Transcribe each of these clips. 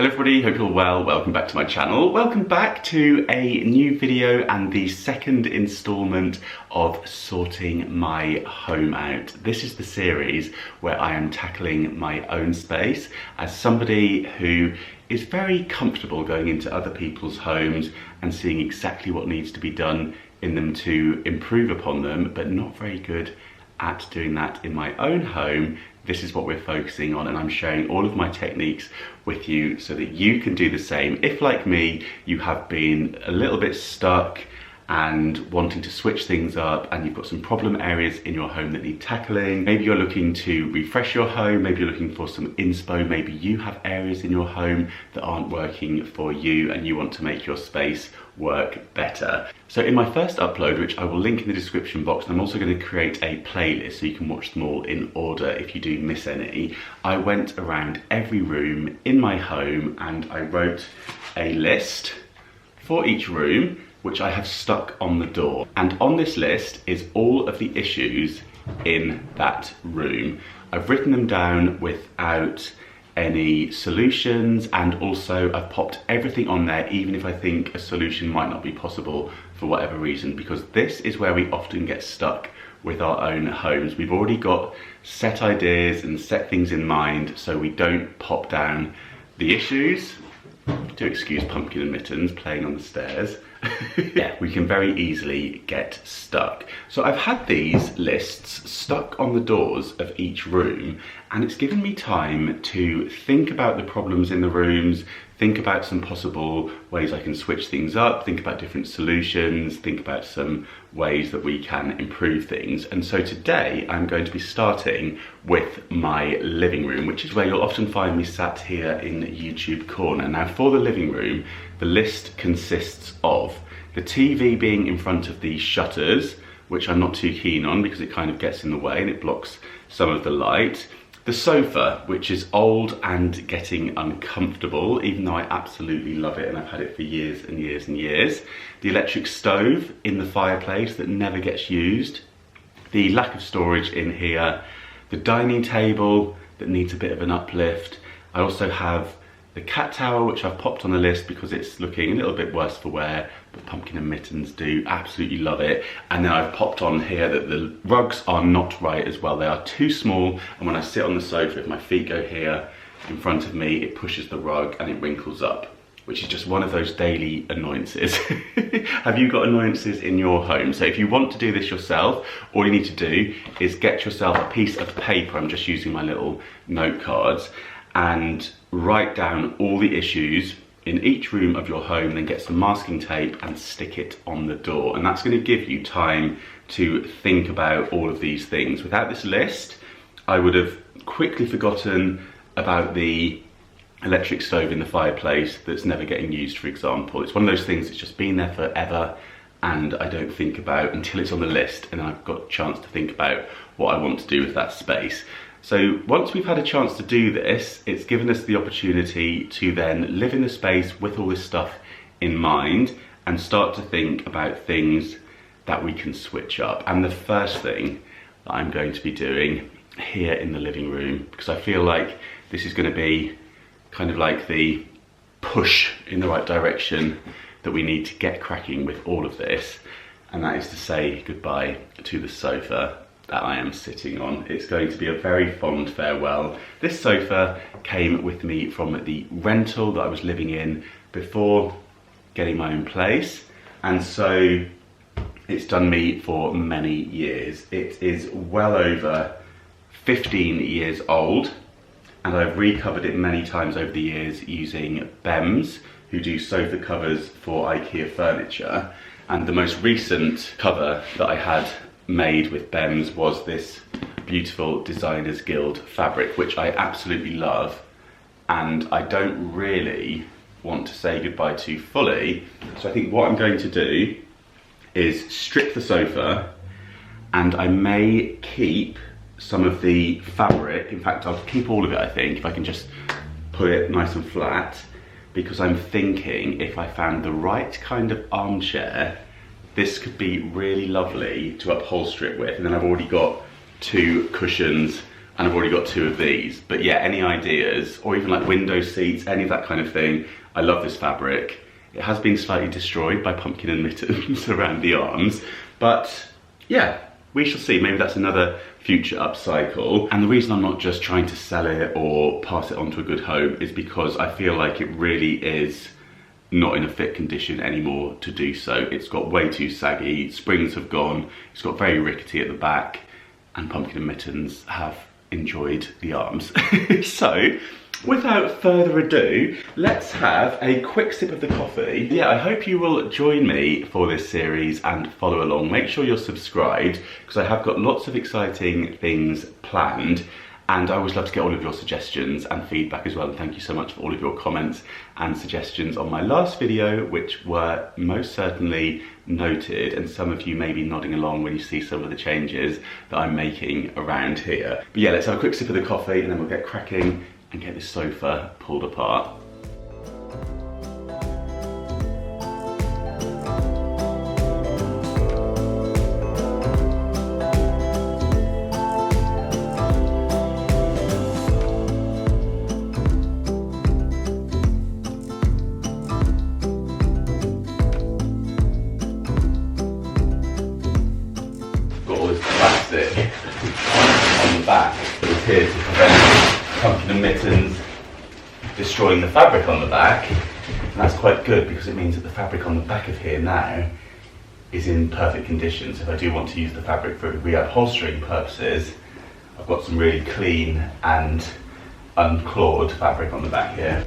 Hello everybody, hope you're all well. Welcome back to my channel. Welcome back to a new video and the second installment of sorting my home out. This is the series where I am tackling my own space as somebody who is very comfortable going into other people's homes and seeing exactly what needs to be done in them to improve upon them, but not very good at doing that in my own home. This is what we're focusing on, and I'm sharing all of my techniques with you so that you can do the same. If, like me, you have been a little bit stuck and wanting to switch things up and you've got some problem areas in your home that need tackling, maybe you're looking to refresh your home, maybe you're looking for some inspo, maybe you have areas in your home that aren't working for you and you want to make your space work better. So in my first upload, which I will link in the description box, and I'm also going to create a playlist so you can watch them all in order if you do miss any, I went around every room in my home and I wrote a list for each room which I have stuck on the door. And on this list is all of the issues in that room. I've written them down without any solutions, and also I've popped everything on there even if I think a solution might not be possible for whatever reason, because this is where we often get stuck with our own homes. We've already got set ideas and set things in mind, so we don't pop down the issues. Do excuse Pumpkin and Mittens playing on the stairs. Yeah, we can very easily get stuck. So I've had these lists stuck on the doors of each room, and it's given me time to think about the problems in the rooms, think about some possible ways I can switch things up, think about different solutions, think about some ways that we can improve things. And so today I'm going to be starting with my living room, which is where you'll often find me sat here in YouTube corner. Now for the living room, the list consists of the TV being in front of the shutters, which I'm not too keen on because it kind of gets in the way and it blocks some of the light. The sofa, which is old and getting uncomfortable, even though I absolutely love it and I've had it for years and years and years. The electric stove in the fireplace that never gets used. The lack of storage in here. The dining table that needs a bit of an uplift. I also have the cat tower, which I've popped on the list because it's looking a little bit worse for wear, but Pumpkin and Mittens do absolutely love it. And then I've popped on here that the rugs are not right as well. They are too small, and when I sit on the sofa, if my feet go here in front of me, it pushes the rug and it wrinkles up, which is just one of those daily annoyances. Have you got annoyances in your home? So if you want to do this yourself, all you need to do is get yourself a piece of paper. I'm just using my little note cards, and write down all the issues in each room of your home, then get some masking tape and stick it on the door. And that's going to give you time to think about all of these things. Without this list, I would have quickly forgotten about the electric stove in the fireplace that's never getting used, for example. It's one of those things that's just been there forever and I don't think about until it's on the list, and then I've got a chance to think about what I want to do with that space. So once we've had a chance to do this, it's given us the opportunity to then live in the space with all this stuff in mind and start to think about things that we can switch up. And the first thing that I'm going to be doing here in the living room, because I feel like this is going to be kind of like the push in the right direction that we need to get cracking with all of this, and that is to say goodbye to the sofa that I am sitting on. It's going to be a very fond farewell. This sofa came with me from the rental that I was living in before getting my own place, and so it's done me for many years. It is well over 15 years old, and I've recovered it many times over the years using Bems, who do sofa covers for IKEA furniture. And the most recent cover that I had made with Bems was this beautiful Designers Guild fabric, which I absolutely love, and I don't really want to say goodbye to fully. So I think what I'm going to do is strip the sofa, and I may keep some of the fabric. In fact, I'll keep all of it, I think, if I can just put it nice and flat, because I'm thinking if I found the right kind of armchair, this could be really lovely to upholster it with. And then I've already got two cushions and I've already got 2 of these. But yeah, any ideas, or even like window seats, any of that kind of thing. I love this fabric. It has been slightly destroyed by pumpkin and mittens around the arms, but yeah, we shall see. Maybe that's another future upcycle. And the reason I'm not just trying to sell it or pass it on to a good home is because I feel like it really is not in a fit condition anymore to do so. It's got way too saggy, springs have gone, it's got very rickety at the back, and pumpkin and mittens have enjoyed the arms. So, without further ado, let's have a quick sip of the coffee. Yeah, I hope you will join me for this series and follow along. Make sure you're subscribed, because I have got lots of exciting things planned, and I always love to get all of your suggestions and feedback as well. And thank you so much for all of your comments and suggestions on my last video, which were most certainly noted, and some of you may be nodding along when you see some of the changes that I'm making around here. But yeah, let's have a quick sip of the coffee and then we'll get cracking and get this sofa pulled apart. Got all this plastic on the back that is here to prevent pumpkin and mittens destroying the fabric on the back, and that's quite good because it means that the fabric on the back of here now is in perfect condition. So if I do want to use the fabric for reupholstering purposes, I've got some really clean and unclawed fabric on the back here.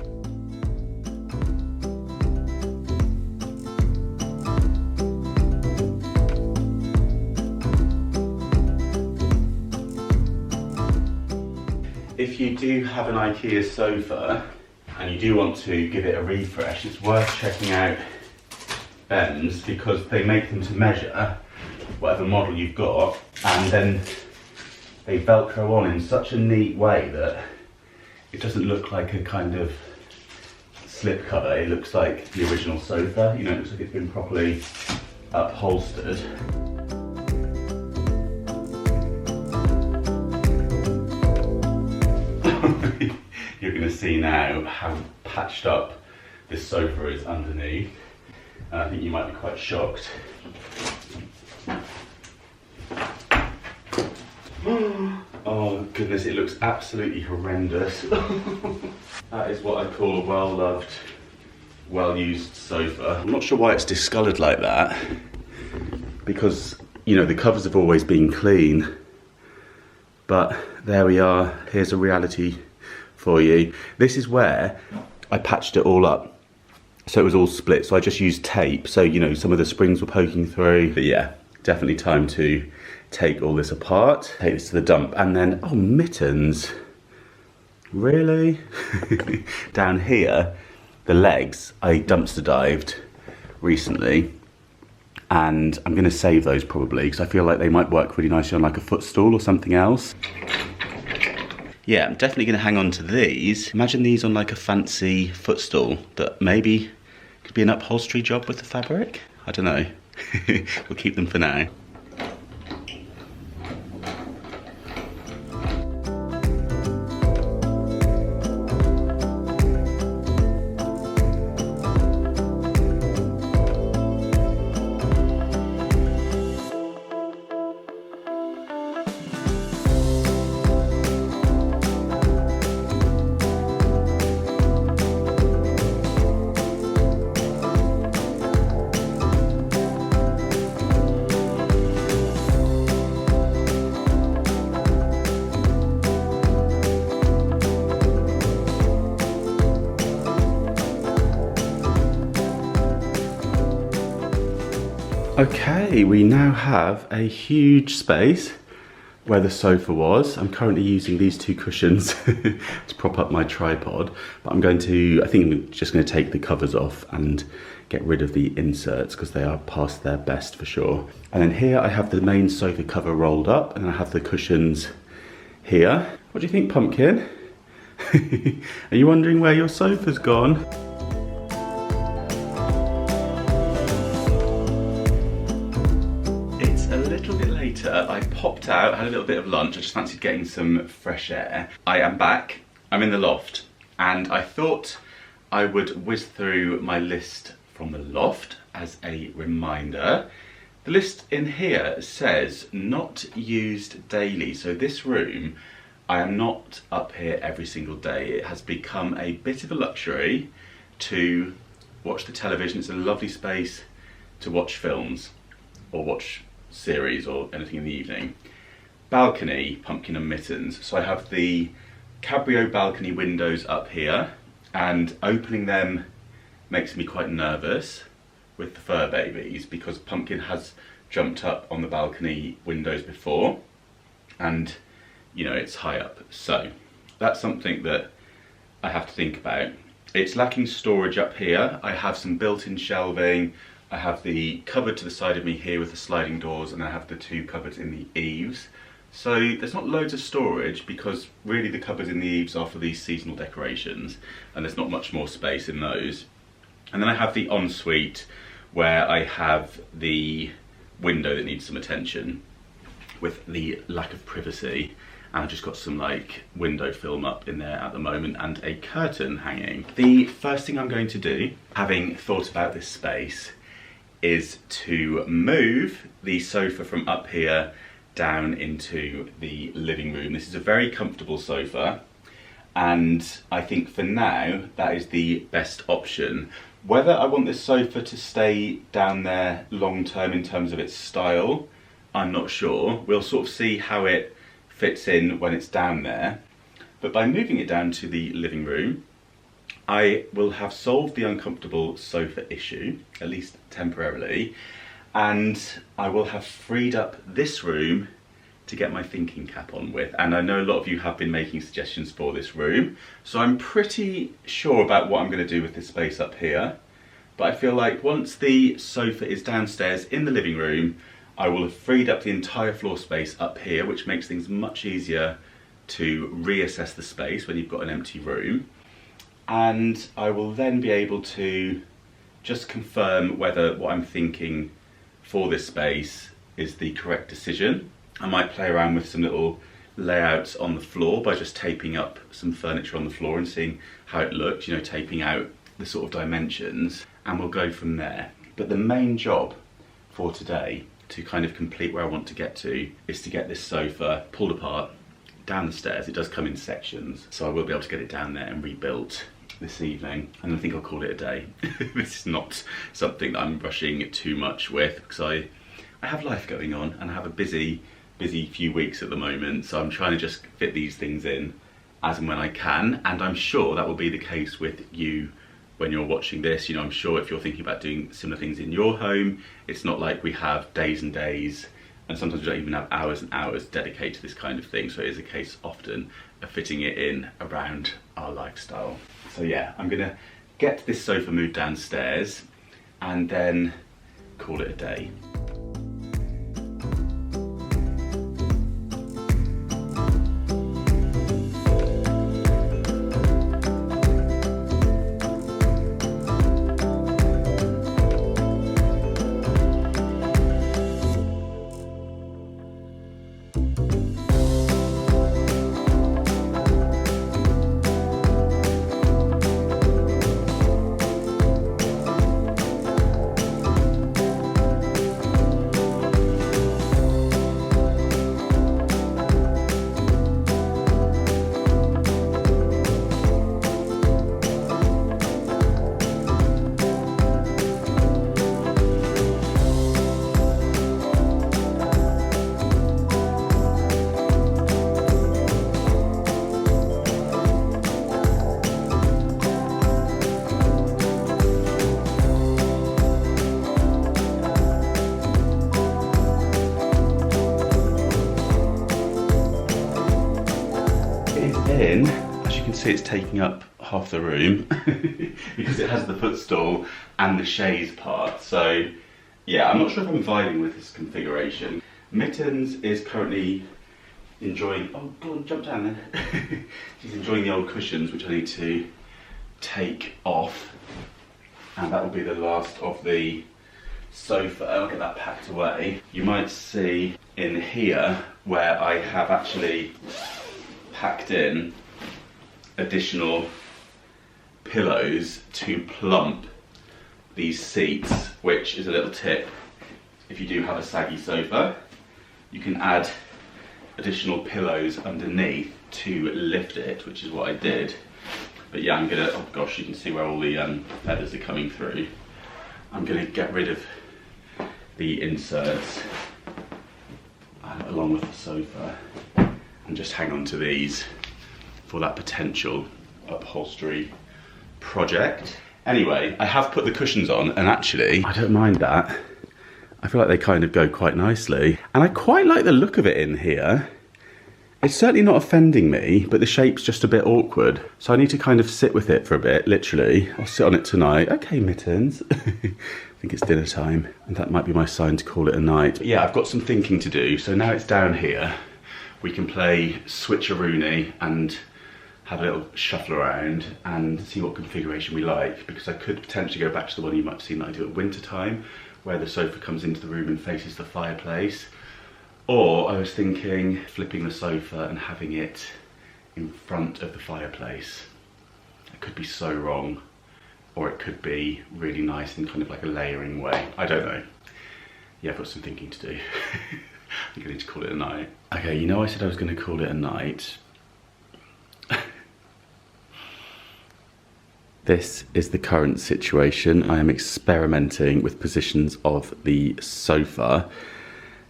If you do have an IKEA sofa and you do want to give it a refresh, it's worth checking out Ben's, because they make them to measure whatever model you've got, and then they velcro on in such a neat way that it doesn't look like a kind of slip cover. It looks like the original sofa, you know, it looks like it's been properly upholstered. You're going to see now how patched up this sofa is underneath, and I think you might be quite shocked. Oh goodness, it looks absolutely horrendous. That is what I call a well-loved, well-used sofa. I'm not sure why it's discoloured like that, because, you know, the covers have always been clean, but there we are. Here's a reality for you. This is where I patched it all up, so it was all split, so I just used tape, so you know, some of the springs were poking through. But yeah, definitely time to take all this apart, take this to the dump. And then, oh, mittens, really? Down here, the legs I dumpster dived recently, and I'm going to save those probably because I feel like they might work really nicely on like a footstool or something else. Yeah, I'm definitely going to hang on to these. Imagine these on like a fancy footstool that maybe could be an upholstery job with the fabric. I don't know. We'll keep them for now. Okay, we now have a huge space where the sofa was. I'm currently using these 2 cushions to prop up my tripod, but I think I'm just going to take the covers off and get rid of the inserts because they are past their best for sure. And then here I have the main sofa cover rolled up, and I have the cushions here. What do you think, Pumpkin? Are you wondering where your sofa's gone? later. I popped out, had a little bit of lunch. I just fancied getting some fresh air. I am back. I'm in the loft, and I thought I would whiz through my list from the loft as a reminder. The list in here says not used daily. So this room, I am not up here every single day. It has become a bit of a luxury to watch the television. It's a lovely space to watch films or watch series or anything in the evening. Balcony, pumpkin and mittens. So I have the Cabrio balcony windows up here, and opening them makes me quite nervous with the fur babies because Pumpkin has jumped up on the balcony windows before, and you know, it's high up. So that's something that I have to think about. It's lacking storage up here. I have some built-in shelving. I have the cupboard to the side of me here with the sliding doors, and I have the two cupboards in the eaves. So there's not loads of storage because really the cupboards in the eaves are for these seasonal decorations, and there's not much more space in those. And then I have the ensuite where I have the window that needs some attention with the lack of privacy. And I've just got some like window film up in there at the moment and a curtain hanging. The first thing I'm going to do, having thought about this space, is to move the sofa from up here down into the living room. This is a very comfortable sofa, and I think for now that is the best option. Whether I want this sofa to stay down there long term in terms of its style, I'm not sure. We'll sort of see how it fits in when it's down there. But by moving it down to the living room, I will have solved the uncomfortable sofa issue, at least temporarily, and I will have freed up this room to get my thinking cap on with. And I know a lot of you have been making suggestions for this room, so I'm pretty sure about what I'm going to do with this space up here. But I feel like once the sofa is downstairs in the living room, I will have freed up the entire floor space up here, which makes things much easier to reassess the space when you've got an empty room. And I will then be able to just confirm whether what I'm thinking for this space is the correct decision. I might play around with some little layouts on the floor by just taping up some furniture on the floor and seeing how it looks, you know, taping out the sort of dimensions, and we'll go from there. But the main job for today, to kind of complete where I want to get to, is to get this sofa pulled apart down the stairs. It does come in sections, so I will be able to get it down there and rebuilt this evening, and I think I'll call it a day. This is not something that I'm rushing too much with because I have life going on and I have a busy few weeks at the moment, so I'm trying to just fit these things in as and when I can, and I'm sure that will be the case with you when you're watching this. You know, I'm sure if you're thinking about doing similar things in your home, it's not like we have days and days, and sometimes we don't even have hours and hours dedicated to this kind of thing, so it is a case often of fitting it in around our lifestyle. So yeah, I'm gonna get this sofa moved downstairs and then call it a day. In, as you can see, it's taking up half the room because it has the footstool and the chaise part. So yeah, I'm not sure if I'm vibing with this configuration. Mittens is currently enjoying, oh go on, jump down there. She's enjoying the old cushions, which I need to take off, and that will be the last of the sofa, I'll get that packed away. You might see in here where I have actually packed in additional pillows to plump these seats, which is a little tip. If you do have a saggy sofa, you can add additional pillows underneath to lift it, which is what I did. But yeah, I'm gonna, oh gosh, you can see where all the feathers are coming through. I'm gonna get rid of the inserts along with the sofa and just hang on to these for that potential upholstery project. Anyway, I have put the cushions on, and actually, I don't mind that. I feel like they kind of go quite nicely. And I quite like the look of it in here. It's certainly not offending me, but the shape's just a bit awkward. So I need to kind of sit with it for a bit, literally. I'll sit on it tonight. Okay, Mittens. I think it's dinner time, and that might be my sign to call it a night. But yeah, I've got some thinking to do. So now it's down here, we can play switcheroony and have a little shuffle around and see what configuration we like, because I could potentially go back to the one you might have seen that I do at winter time, where the sofa comes into the room and faces the fireplace. Or I was thinking flipping the sofa and having it in front of the fireplace. It could be so wrong, or it could be really nice in kind of like a layering way. I don't know. Yeah, I've got some thinking to do. I'm gonna need to call it a night. Okay, you know I said I was gonna call it a night. This is the current situation. I am experimenting with positions of the sofa,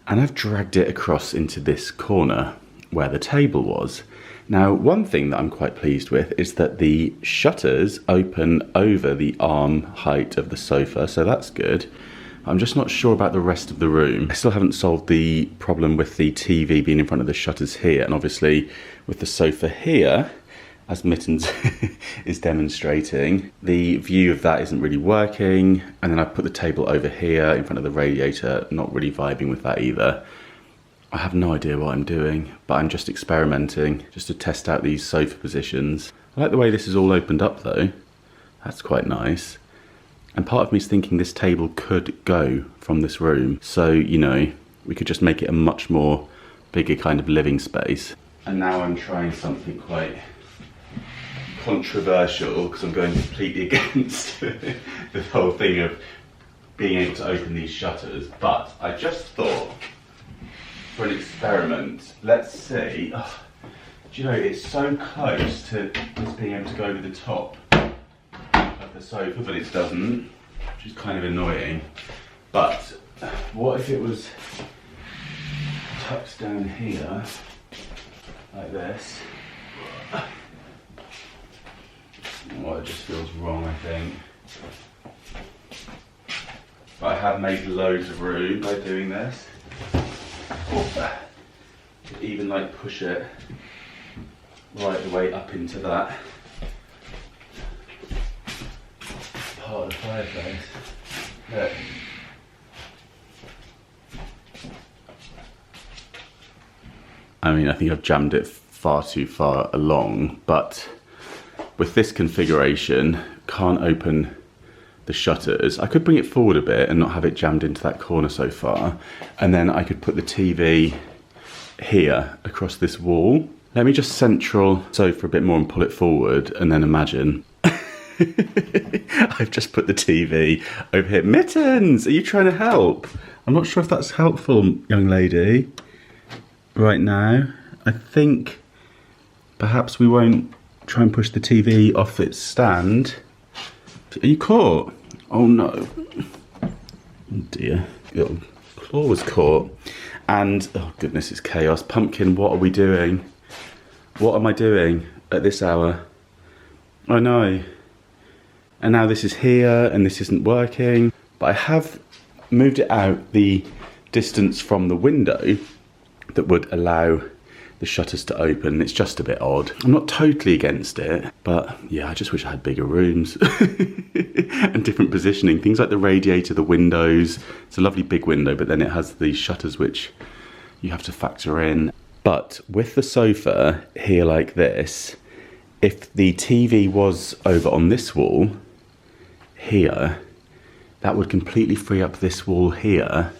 and I've dragged it across into this corner where the table was. Now, one thing that I'm quite pleased with is that the shutters open over the arm height of the sofa, so that's good. I'm just not sure about the rest of the room. I still haven't solved the problem with the TV being in front of the shutters here, and obviously with the sofa here, as Mittens is demonstrating, the view of that isn't really working. And then I put the table over here in front of the radiator, not really vibing with that either. I have no idea what I'm doing, but I'm just experimenting just to test out these sofa positions. I like the way this is all opened up though. That's quite nice. And part of me is thinking this table could go from this room. So, you know, we could just make it a much more bigger kind of living space. And now I'm trying something quite controversial, because I'm going completely against the whole thing of being able to open these shutters, but I just thought for an experiment, let's see. Oh, do you know, it's so close to just being able to go over the top of the sofa, but it doesn't, which is kind of annoying. But what if it was tucked down here like this? Well, it just feels wrong, I think. But I have made loads of room by doing this. Oh, even like push it right the way up into that part of the fireplace. Look. I mean, I think I've jammed it far too far along, but with this configuration, can't open the shutters. I could bring it forward a bit and not have it jammed into that corner so far. And then I could put the TV here across this wall. Let me just central sofa a bit more and pull it forward, and then imagine. I've just put the TV over here. Mittens, are you trying to help? I'm not sure if that's helpful, young lady. Right now, I think perhaps we won't try and push the TV off its stand. Are you caught? Oh no. Oh dear. Your claw was caught. And, oh goodness, it's chaos. Pumpkin, what are we doing? What am I doing at this hour? I know. And now this is here and this isn't working. But I have moved it out the distance from the window that would allow the shutters to open. It's just a bit odd. I'm not totally against it, but yeah, I just wish I had bigger rooms and different positioning. Things like the radiator, the windows. It's a lovely big window, but then it has the shutters which you have to factor in. But with the sofa here like this, if the TV was over on this wall here, that would completely free up this wall here.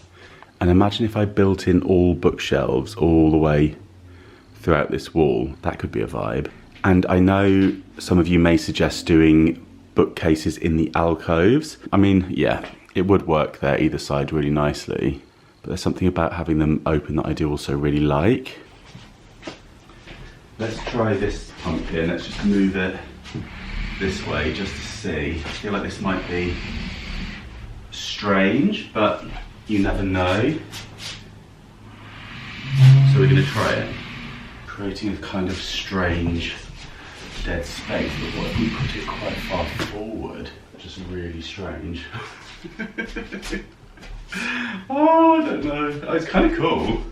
And imagine if I built in all bookshelves all the way throughout this wall. That could be a vibe. And I know some of you may suggest doing bookcases in the alcoves. I mean, yeah, it would work there either side really nicely. But there's something about having them open that I do also really like. Let's try this pumpkin. Let's just move it this way just to see. I feel like this might be strange, but you never know. So we're going to try it. Creating a kind of strange dead space, but what if we put it quite far forward? Just really strange. Oh, I don't know. Oh, it's kind of cool.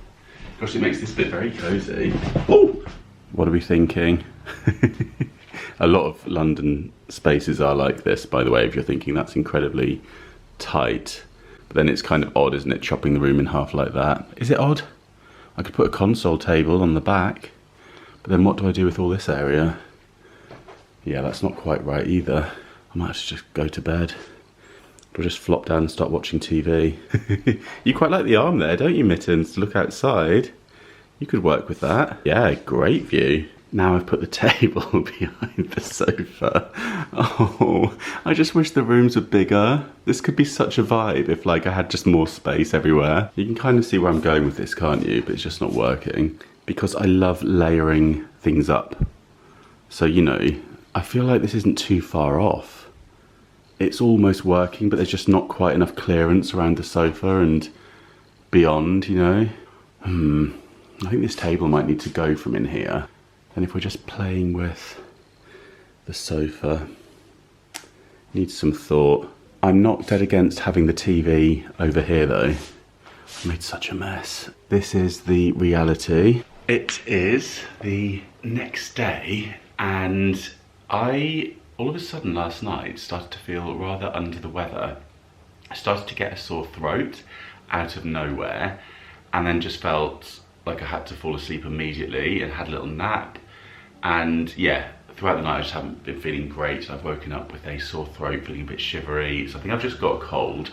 Gosh, it makes this bit very cozy. Oh, what are we thinking? A lot of London spaces are like this, by the way, if you're thinking that's incredibly tight. But then it's kind of odd, isn't it, chopping the room in half like that? Is it odd? I could put a console table on the back, but then what do I do with all this area? Yeah, that's not quite right either. I might have to just go to bed. Or just flop down and start watching TV. You quite like the arm there, don't you, Mittens, to look outside? You could work with that. Yeah, great view. Now I've put the table behind the sofa. Oh, I just wish the rooms were bigger. This could be such a vibe if like I had just more space everywhere. You can kind of see where I'm going with this, can't you? But it's just not working. Because I love layering things up. So, you know, I feel like this isn't too far off. It's almost working, but there's just not quite enough clearance around the sofa and beyond, you know. I think this table might need to go from in here. And if we're just playing with the sofa, needs some thought. I'm not dead against having the TV over here though. I made such a mess. This is the reality. It is the next day and all of a sudden last night started to feel rather under the weather. I started to get a sore throat out of nowhere and then just felt like I had to fall asleep immediately and had a little nap. And yeah, throughout the night I just haven't been feeling great. I've woken up with a sore throat, feeling a bit shivery. So I think I've just got a cold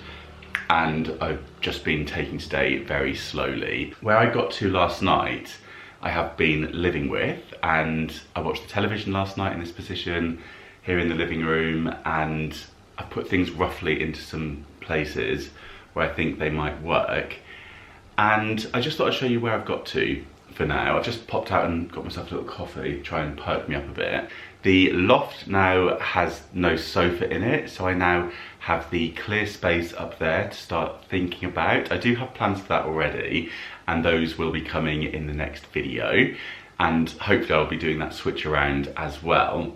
and I've just been taking today very slowly. Where I got to last night, I have been living with, and I watched the television last night in this position here in the living room, and I put things roughly into some places where I think they might work. And I just thought I'd show you where I've got to for now. I've just popped out and got myself a little coffee, try and perk me up a bit. The loft now has no sofa in it, so I now have the clear space up there to start thinking about. I do have plans for that already, and those will be coming in the next video. And hopefully I'll be doing that switch around as well.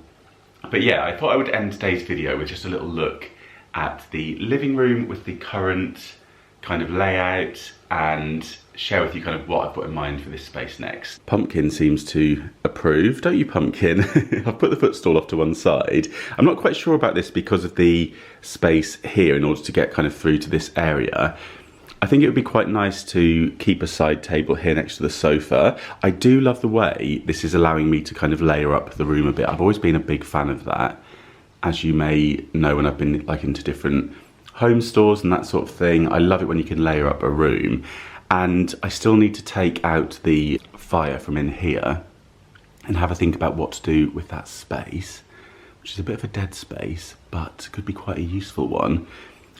But yeah, I thought I would end today's video with just a little look at the living room with the current kind of layout and share with you kind of what I've got in mind for this space next. Pumpkin seems to approve, don't you, Pumpkin? I've put the footstool off to one side. I'm not quite sure about this because of the space here in order to get kind of through to this area. I think it would be quite nice to keep a side table here next to the sofa. I do love the way this is allowing me to kind of layer up the room a bit. I've always been a big fan of that. As you may know, when I've been like into different home stores and that sort of thing, I love it when you can layer up a room. And I still need to take out the fire from in here and have a think about what to do with that space, which is a bit of a dead space, but could be quite a useful one.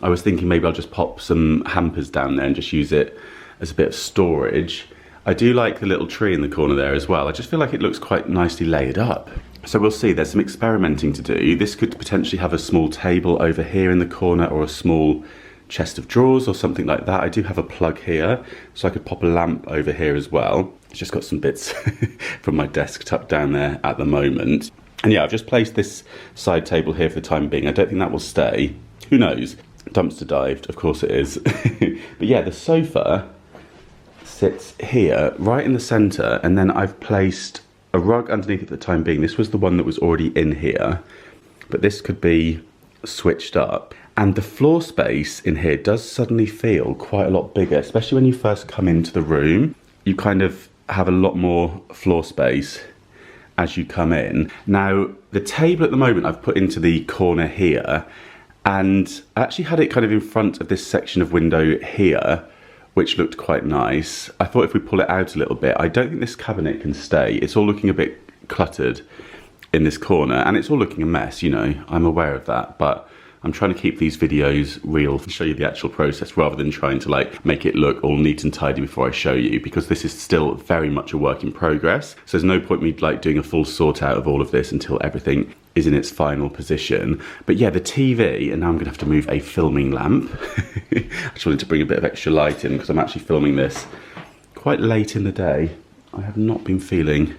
I was thinking maybe I'll just pop some hampers down there and just use it as a bit of storage. I do like the little tree in the corner there as well. I just feel like it looks quite nicely laid up. So we'll see, there's some experimenting to do. This could potentially have a small table over here in the corner or a small chest of drawers or something like that. I do have a plug here, so I could pop a lamp over here as well. It's just got some bits from my desk tucked down there at the moment. And yeah, I've just placed this side table here for the time being. I don't think that will stay. Who knows? Dumpster dived, of course it is. But yeah, the sofa sits here right in the center, and then I've placed a rug underneath it for the time being. This was the one that was already in here, but this could be switched up. And the floor space in here does suddenly feel quite a lot bigger, especially when you first come into the room. You kind of have a lot more floor space as you come in. Now, the table at the moment I've put into the corner here, And I actually had it kind of in front of this section of window here, which looked quite nice. I thought if we pull it out a little bit, I don't think this cabinet can stay. It's all looking a bit cluttered in this corner, and it's all looking a mess, you know, I'm aware of that, but I'm trying to keep these videos real, show you the actual process rather than trying to like make it look all neat and tidy before I show you, because this is still very much a work in progress. So there's no point me like doing a full sort out of all of this until everything is in its final position. But yeah, the TV, and now I'm gonna have to move a filming lamp. I just wanted to bring a bit of extra light in because I'm actually filming this quite late in the day. I have not been feeling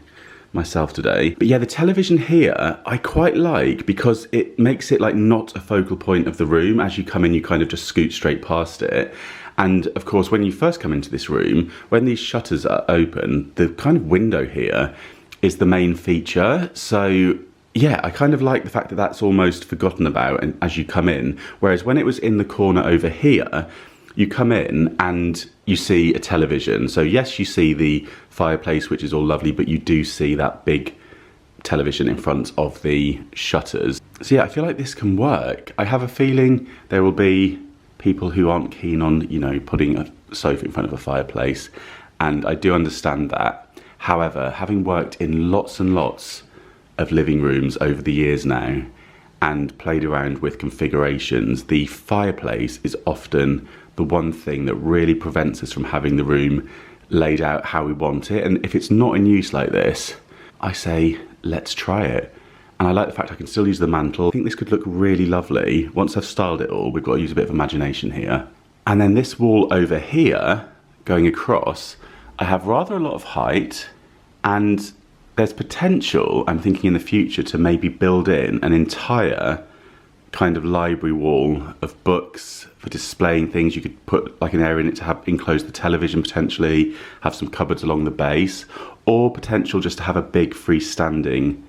myself today. But yeah, the television here I quite like because it makes it like not a focal point of the room. As you come in, you kind of just scoot straight past it. And of course, when you first come into this room, when these shutters are open, the kind of window here is the main feature. So yeah, I kind of like the fact that that's almost forgotten about and as you come in. Whereas when it was in the corner over here, you come in and you see a television. So yes, you see the fireplace, which is all lovely, but you do see that big television in front of the shutters. So yeah, I feel like this can work. I have a feeling there will be people who aren't keen on, you know, putting a sofa in front of a fireplace, and I do understand that. However, having worked in lots and lots of living rooms over the years now and played around with configurations, the fireplace is often the one thing that really prevents us from having the room laid out how we want it. And if it's not in use like this, I say, let's try it. And I like the fact I can still use the mantle. I think this could look really lovely. Once I've styled it all, we've got to use a bit of imagination here. And then this wall over here, going across, I have rather a lot of height, and there's potential, I'm thinking in the future, to maybe build in an entire kind of library wall of books for displaying things. You could put like an area in it to have enclose the television, potentially have some cupboards along the base, or potential just to have a big freestanding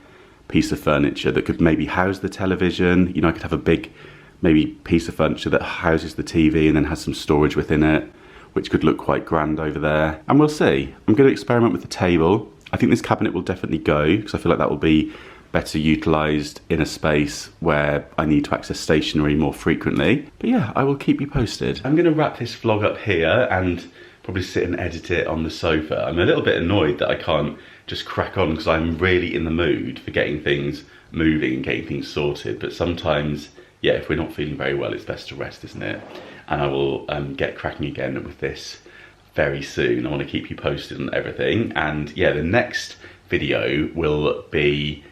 piece of furniture that could maybe house the television. You know, I could have a big maybe piece of furniture that houses the TV and then has some storage within it, which could look quite grand over there. And we'll see. I'm going to experiment with the table. I think this cabinet will definitely go because I feel like that will be better utilised in a space where I need to access stationery more frequently. But yeah, I will keep you posted. I'm going to wrap this vlog up here and probably sit and edit it on the sofa. I'm a little bit annoyed that I can't just crack on because I'm really in the mood for getting things moving and getting things sorted. But sometimes, yeah, if we're not feeling very well, it's best to rest, isn't it? And I will get cracking again with this very soon. I want to keep you posted on everything. And yeah, the next video will be,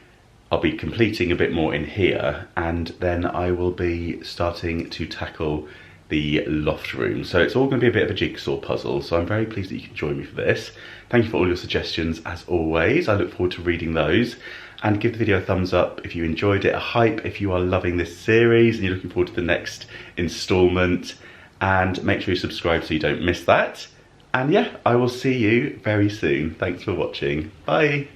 I'll be completing a bit more in here, and then I will be starting to tackle the loft room. So it's all going to be a bit of a jigsaw puzzle. So I'm very pleased that you can join me for this. Thank you for all your suggestions as always. I look forward to reading those. And give the video a thumbs up if you enjoyed it, a hype if you are loving this series and you're looking forward to the next installment. And make sure you subscribe so you don't miss that. And yeah, I will see you very soon. Thanks for watching. Bye.